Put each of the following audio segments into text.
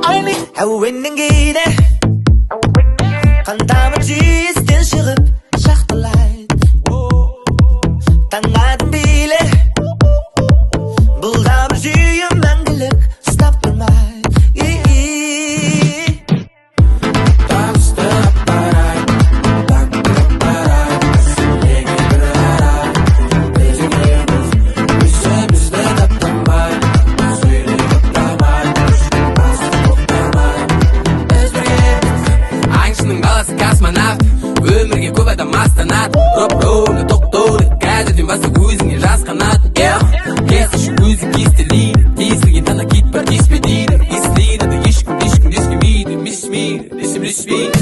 Ayni әуеннен кейде қантамыр жиістен шығып шақтылайды. Таңадың биле бұл да бір жүйе мәңгілік ұстап тұрмайды. Өмірге көп адам астанады. Роп-роуны тоқтауды қазірден бастап өзіңе жасқанады. Кесіші өзің кестелейді, тесілген тана кит бар теспе дейді. Естілейді ешкім ескемейді. Респейді.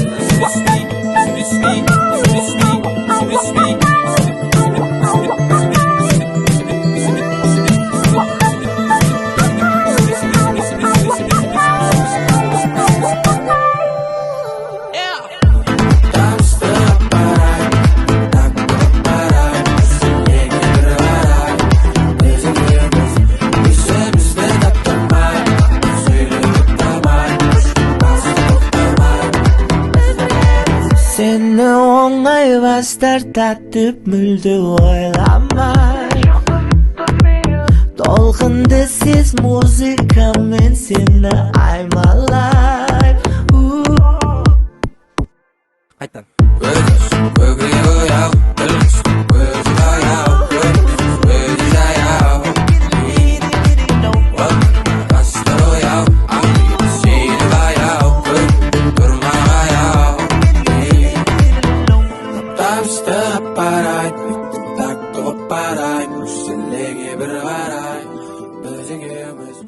Seni оңай бастар татып мүлде ойламай. Толқынды сез музыкамен сені аймалай. Қайтан көкірегі ояу, көзі аяу, көзі жаяу. Қастар ояу, сені баяу, тұрмақ аяу. Табысты апарайын, тактық апарайын, сенлеге бір қарайын, біз екеуміз